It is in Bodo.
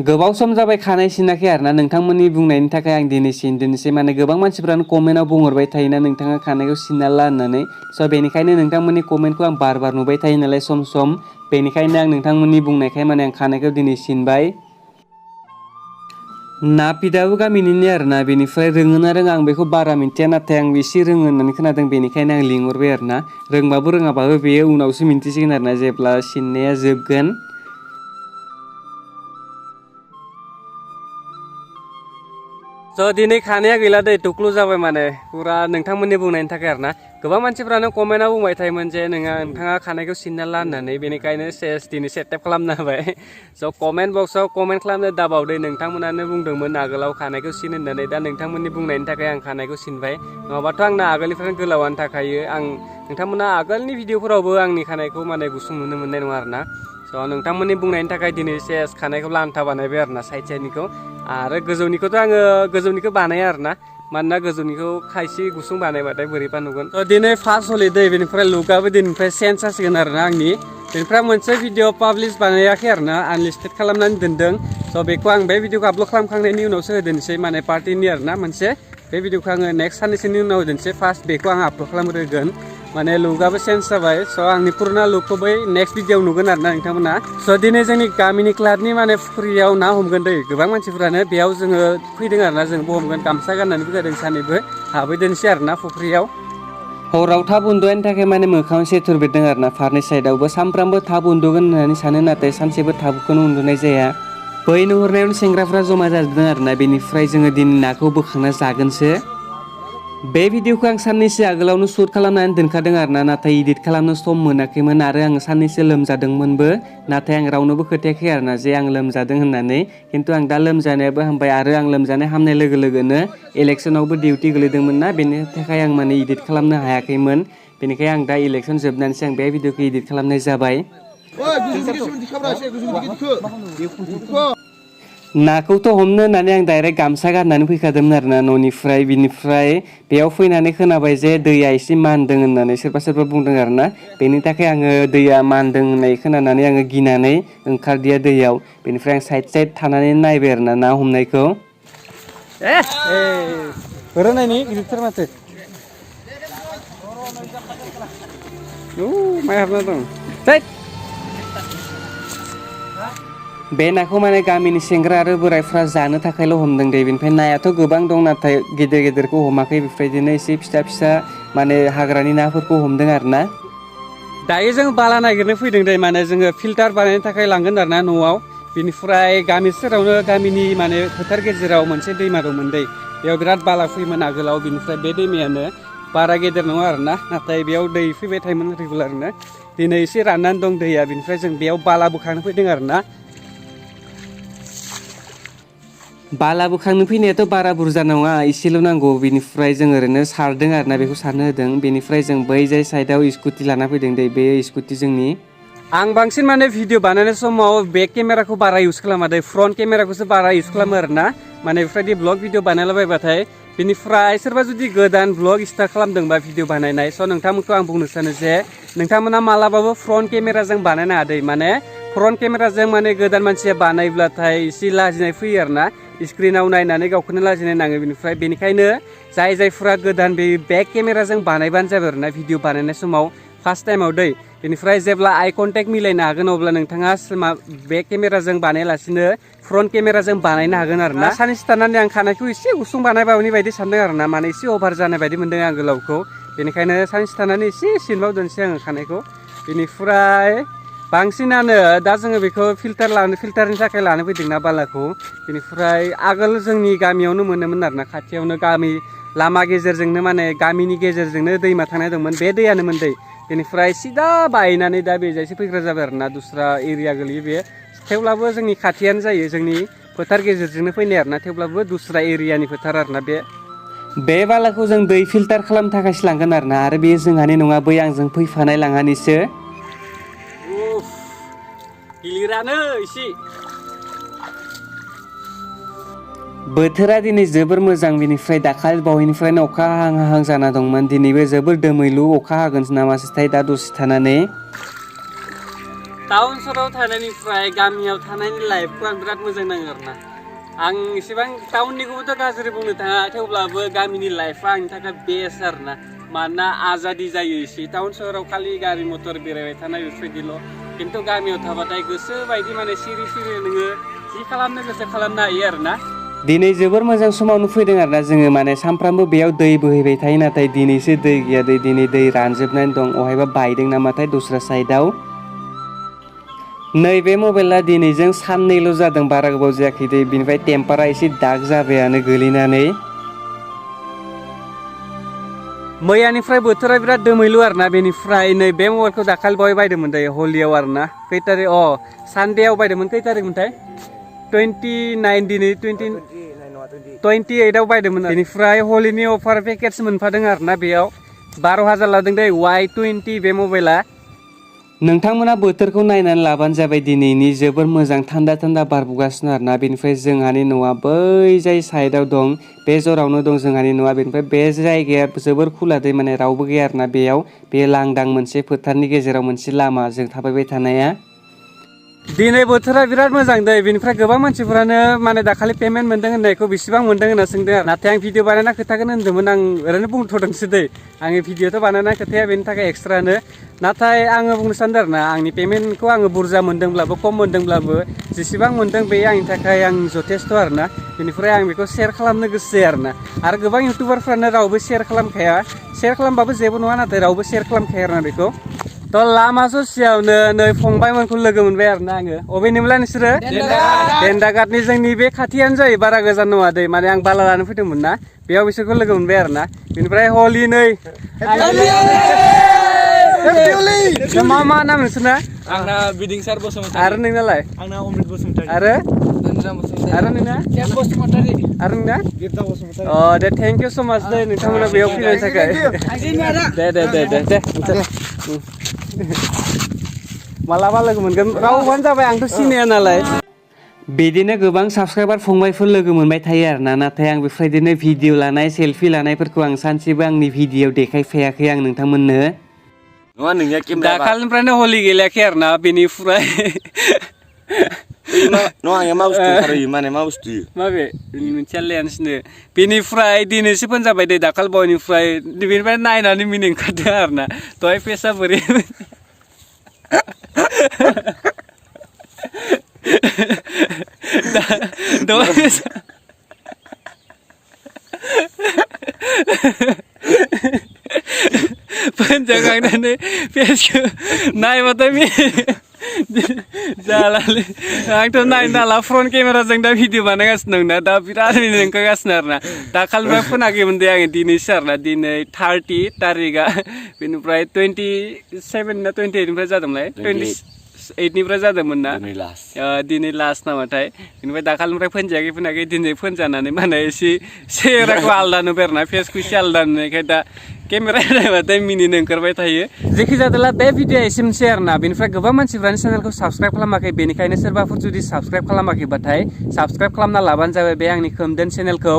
गोबाव सम जाबाय खानाय सिनाखै आरोना नोंथांमोननि बुंनायनि थाखाय आं दिनैसै माने गोबां मानसिफ्रानो कमेन्टआव बुंहरबाय थायोना नोंथाङा खानायखौ सिनना ला होननानै स' बेनिखायनो नोंथांमोननि कमेन्टखौ आं बार नुबाय थायो नालाय सम बेनिखायनो आं नोंथांमोननि बुंनायखाय माने आं खानायखौ दिनै सिनबाय। नापिदाबो गामिनिनो आरोना बेनिफ्राय रोङोना रोङा आं बेखौ बारा मिन्थिया नाथाय आं एसे रोङो होननानै खोनादों बेनिखायनो आं लिंहरबाय आरोना रोंबाबो रोङाबाबो बेयो उनावसो मिन्थिसिगोन आरोना जेब्ला सिननाया जोबगोन। स' दिनै खानाया गैला दै टुक्लु जाबाय माने पुरा नोंथांमोननि बुंनायनि थाखाय आरोना गोबां मानसिफ्रानो कमेन्टआव बुंबाय थायोमोन जे नोंथाङा खानायखौ सिनना ला होननानै बेनिखायनो दिनै सेटआप खालामना होबाय। स' कमेन्ट बक्सआव कमेन्ट खालामनो दाबावदे नोंथांमोनानो बुंदोंमोन आगोलाव खानायखौ सिन होननानै दा नोंथांमोननि बुंनायनि थाखाय आं खानायखौ सिनबाय नङाबाथ' आंना आगोलनिफ्रायनो गोलावानो थाखायो आं नोंथांमोना आगोलनि भिडिअफोरावबो आंनि खानायखौ माने गुसुं नुनो मोननाय नङा आरोना स' नोंथांमोननि बुंनायनि थाखाय दिनै खानायखौ लान्था बानायबाय आरोना साइडनिखौ आरो गोजौनिखौथ' आङो गोजौनिखौ बानाया आरोना मानोना गोजौनिखौ खायसे गुसुं बानायबाथाय बोरैबा नुगोन। थ' दिनै फार्स्ट हलिडे बेनिफ्राय लुकआबो दिनैनिफ्राय चेन्ज जासिगोन आरोना आंनि बेनिफ्राय मोनसे भिडिअ पाब्लिश बानायाखै आरोना आनलिस्टेड खालामनानै दोनदों स' बेखौ आं बे भिडिअखौ आपल'ड खालामखांनायनि उनावसो होदोंसै माने पार्टिनि आरोना मोनसे बे भिडिअखौ आङो नेक्स्ट साननैसोनि उनाव होदोंसै फार्स्ट बेखौ आं आपल'ड खालामग्रोगोन माने लुकआबो चेन्ज जाबाय स' आंनि पुराना लुकखौ बै नेक्स्ट भिडिअआव नुगोन आरोना नोंथांमोना। स' दिनै जोंनि गामिनि क्लाबनि माने फुख्रियाव ना हमगोन दै गोबां मानसिफ्रानो बेयाव जोङो फैदों आरोना जोंबो हमगोन गामसा गाननानै फैदों सानैबो हाबैदोंसै आरोना फुख्रियाव। हराव थाब उन्दुनायनि थाखाय माने मोखाङाव सेथुर बेरदों आरोना फारनै साइडआवबो सानफ्रामबो थाब उन्दुगोन होननानै सानो नाथाय सानसेबो थाबखौनो उन्दुनाय जाया। बै नुहुरनायावनो सेंग्राफ्रा जमा जाजोबदों आरोना बेनिफ्राय जोङो दिनै नाखौ बोखांना जागोनसो। बे भिडिअखौ आं साननैसो आगोलावनो शुट खालामनानै दोनखादों आरोना नाथाय इदिट खालामनो सम मोनाखैमोन आरो आङो साननैसो लोमजादोंमोनबो नाथाय आं रावनोबो खोथायाखै आरोना जे आं लोमजादों होननानै खिन्थु आं दा लोमजानायाबो हामबाय आरो आं लोमजानाय हामनाय लोगो लोगोनो इलेक्सनावबो डिउटि गोलैदोंमोन ना बेनि थाखाय आं माने इदिट खालामनो हायाखैमोन बेनिखायनो आं दा इलेक्सन जोबनानैसो आं बे भिडिअखौ इदिट खालामनाय जाबाय। नाखौथ' हमनो होननानै आं डाइरेक्ट गामसा गाननानै फैखादोंमोन आरोना न'निफ्राय बिनिफ्राय बेयाव फैनानै खोनाबाय जे दैया एसे मानदों होननानै सोरबा बुंदों आरोना बेनि थाखाय आङो दैया मानदों होननाय खोनानानै आङो गिनानै ओंखारदिया दैयाव बेनिफ्राय आं साइड थानानै नायबाय आरोना ना हमनायखौ नायनि गिदिरथार माथो माइ हाबना दं। बे नाखौ माने गामिनि सेंग्रा आरो बोराइफ्रा जानो थाखायल' हमदों दे बेनिफ्राय नायाथ' गोबां दं नाथाय गेदेरखौ हमाखै बेफोरबायदिनो एसे फिसा माने हाग्रानि नाफोरखौ हमदों आरोना। दायो जों बाला नागिरनो फैदों दे माने जोङो फिल्टार बानायनो थाखाय लांगोन आरोना न'आव बेनिफ्राय गामि सेरावनो गामिनि माने फोथार गेजेराव मोनसे दैमा दंमोन दै बेयाव बिराद बाला फैयोमोन आगोलाव बिनिफ्राय बे दैमायानो बारा गेदेर नङा आरोना नाथाय बेयाव दै फैबाय थायोमोन रेगुलारनो दिनै एसे राननानै दं दैया बेनिफ्राय जों बेयाव बाला बोखांनो फैदों आरोना। बाला बोखांनो फैनायाथ' बारा बुरजा नङा एसेल' नांगौ बेनिफ्राय जों ओरैनो सारदों आरोना बेखौ सारनो होदों बेनिफ्राय जों बै जाय साइडआव स्कुटि लाना फैदों दै बे स्कुटि जोंनि आं बांसिन माने भिडिअ बानायनाय समाव बेक केमेराखौ बारा इउज खालामा दै फ्रन्ट केमेराखौसो बारा इउज खालामो आरोना माने बेफोरबायदि ब्लग भिडिअ बानायलाबायबाथाय बेनिफ्राय सोरबा जुदि गोदान ब्लग स्टार्ट खालामदोंबा भिडिअ बानायनाय स' नोंथांमोनखौ आं बुंनो सानो जे नोंथांमोना मालाबाबो फ्रन्ट केमेराजों बानायनाङा दै माने फ्रन्ट केमेराजों माने गोदान मानसिया बानायब्लाथाय एसे लाजिनाय फैयो आरोना स्क्रिनाव नायनानै गावखौनो लाजिनाय नाङो बेनिखायनो जायफोरा गोदान बे बेक केमेराजों बानायबानो जाबाय आरोना भिडिअ बानायनाय समाव फार्स्ट टाइमाव दै बेनिफ्राय जेब्ला आइ कन्टेक्ट मिलायनो हागोन अब्ला नोंथाङा बेक केमेराजों बानायालासिनो फ्रन्ट केमेराजों बानायनो हागोन आरोना। साननैसो थानानै आं खानायखौ एसे गुसुं बानायबावनि बायदि सानदों आरोना माने एसे अभार जानाय बायदि मोनदों आं गोलावखौ बेनिखायनो साननैसो थानानै एसे सिनबावदोंसै आङो खानायखौ बेनिफ्राय बांसिनानो दा जोङो बेखौ फिल्टारनि थाखाय लानो फैदोंना बालाखौ बेनिफ्राय आगोल जोंनि गामियावनो मोनोमोन आरोना खाथियावनो गामि लामा गेजेरजोंनो माने गामिनि गेजेरजोंनो दैमा थानाय दंमोन बे दैयानोमोन दै बेनिफ्राय सिदा बायनानै दा बेजायसो फैग्रा जाबाय आरोना दस्रा एरिया गोलैयो बे थेवब्लाबो जोंनि खाथियानो जायो जोंनि फोथार गेजेरजोंनो फैनाय आरोना थेवब्लाबो दस्रा एरियानि फोथार आरोना बे बालाखौ जों दै फिल्टार खालामनो थाखायसो लांगोन आरोना आरो बे जोंहानि नङा बै आंजों फैफानाय लाङानिसो गिलिरानो एसे बोथोरा दिनै जोबोर मोजां बेनिफ्राय दाखालि बावैनिफ्रायनो अखा हाहां जाना दंमोन दिनैबो जोबोर दोमैलु अखा हागोन नामासोथाय दा दसे थानानै टाउन सहराव थानायनिफ्राय गामियाव थानायनि लाइफखौ आं बिराद मोजां नाङो आरोना आं एसेबां टाउननिखौबोथ' गाज्रि बुंनो थाङा थेवब्लाबो गामिनि लाइफआ आंनि थाखाय बेस्ट आरोना मानोना आजादि जायो एसे टाउन सहराव खालि गारि मटर बेरायबाय थानाय बेफोरबायदिल' खिन्थु गामियाव थाबाथाय गोसो बायदि माने सिरि सिरि नोङो जि खालामनो गोसो खालामनो हायो आरोना दिनै जोबोर मोजां समावनो फैदों आरोना जोङो माने सानफ्रामबो बेयाव दै बोहैबाय थायो नाथाय दिनैसो दै गैया दिनै दै रानजोबनानै दं अहायबा बायदों नामाथाय दस्रा साइडआव नैबे मबाइला दिनैजों साननैल' जादों बारा गोबाव जायाखै दै बिनिफ्राय टेम्पारा एसे दाग जाबायानो गोलैनानै मैयानिफ्राय बोथोरा बिराद दोमैलु आरोना बेनिफ्राय नै बे मबाइलखौ दाखालि बावै बायदोंमोन दायो हलियाव आरोना खै थारिख सानडेआव बायदोंमोन खै थारिखमोनथाय 29 दिनै 28आव बायदोंमोन बेनिफ्राय हलिनि अफार पेकेज मोनफादों आरोना बेयाव 12,000 लादों दै Y20 बे मबाइला नोंथांमोना बोथोरखौ नायनानै लाबानो जाबाय दिनैनि जोबोर मोजां थान्दा थान्दा बारबुगासिनो आरोना बेनिफ्राय जोंहानि न'आ बै जाय साइडआव दं बे जरावनो दं जोंहानि न'आ बेनिफ्राय बे जायगाया जोबोर खुला दै माने रावबो गैया आरोना बेयाव बे लांदां मोनसे फोथारनि गेजेराव मोनसे लामा जों थाबायबाय थानाया दिनै बोथोरा बिराद मोजां दै बेनिफ्राय गोबां मानसिफोरानो माने दाखालि पेमेन्ट मोनदों होननायखौ बेसेबां मोनदों होनना सोंदों आरो नाथाय आं भिडिअ बानायना खोथागोन होन्दोंमोन आं ओरैनो बुंथ'दोंसो दै आङो भिडिअथ' बानायना खोथाया बेनि थाखाय एक्सट्रानो नाथाय आङो बुंनो सानदों आरोना आंनि पेमेन्टखौ आङो बुरजा मोनदोंब्लाबो खम मोनदोंब्लाबो जेसेबां मोनदों बे आंनि थाखाय आं जथेस्थ' आरोना बेनिफ्राय आं बेखौ शेयार खालामनो गोसो जायो आरोना आरो गोबां इउटुबारफ्रानो रावबो शेयार खालामखाया शेयार खालामबाबो जेबो नङा नाथाय रावबो शेयार खालामखाया आरोना बेखौ थ' लामा ससेयावनो नै फंबायमोनखौ लोगो मोनबाय आरोना आङो अबेनिमोनलाय नोंसोरो देन्दागादनि जोंनि बे खाथियानो जायो बारा गोजान नङा दै माने आं बाला लानो फैदोंमोन ना बेयाव बिसोरखौ लोगो मोनबाय आरोना बेनिफ्राय हलि नै मा मा नाम नोंसोरना आंना बिदिंसार बसुमतारी आरो नोंनालाय आंना अमृत बसुमतारी आरो बसुमतारी आरो नोंना बसुमतारी आरो नोंना गिफ्ता बसुमतारी दे थेंक इउ सो माच दे नोंथांमोना बेयाव फैनायनि थाखाय दे मालाबा लोगो मोनगोन रावबानो जाबाय आंथ' सिनाया नालाय बिदिनो गोबां साबसक्राइबार फंबायफोर लोगो मोनबाय थायो आरोना नाथाय आं बेफोरबायदिनो भिडिअ लानाय सेल्फि लानायफोरखौ आं सानसेबो आंनि भिडिअआव देखायफैयाखै आं नोंथांमोननो दाखालिनिफ्रायनो हलि गेलेयाखै आरोना बेनिफ्राय माबे मोनसेया लेन्सनो बेनिफ्राय दिनैसो फोन जाबाय दै दाखाल बावनिफ्राय बेनिफ्राय नायनानै मिनिं ओंखारदों आरोना दहाय फेसा बोरै फोनजाखांनानै फेसखौ नायबाथाय जालालै आंथ' नायनो हाला फ्रन्ट केमेराजों दा भिडिअ बानायगासिनो दं ना दा बिराद मिनिं ओंखारगासिनो आरोना दाखालिनिफ्राय फोनाखैमोन दे आङो दिनैसो आरोना दिनै 30 तारिखआ बेनिफ्राय 27 ना 28निफ्राय जादोंमोनलाय 28निफ्राय जादोंमोन ना दिनै लास्ट नामाथाय बेनिफ्राय दाखालिनिफ्राय फोनजायाखै दिनै फोनजानानै माने एसे सेहेराखौ आलदा नुबाय आरोना फेसखौ एसे आलदा नुनायखाय दा केमेरा नायबाथाय मिनिनो ओंखारबाय थायो जेखि जादोला बे भिडिअआ एसेनोसै आरोना बेनिफ्राय गोबां मानसिफ्रानो चेनेलखौ साबसक्राइब खालामाखै बेनिखायनो सोरबाफोर जुदि साबसक्राइब खालामाखैबाथाय साबसक्राइब खालामना लाबानो जाबाय बे आंनि खोमदोन चेनेलखौ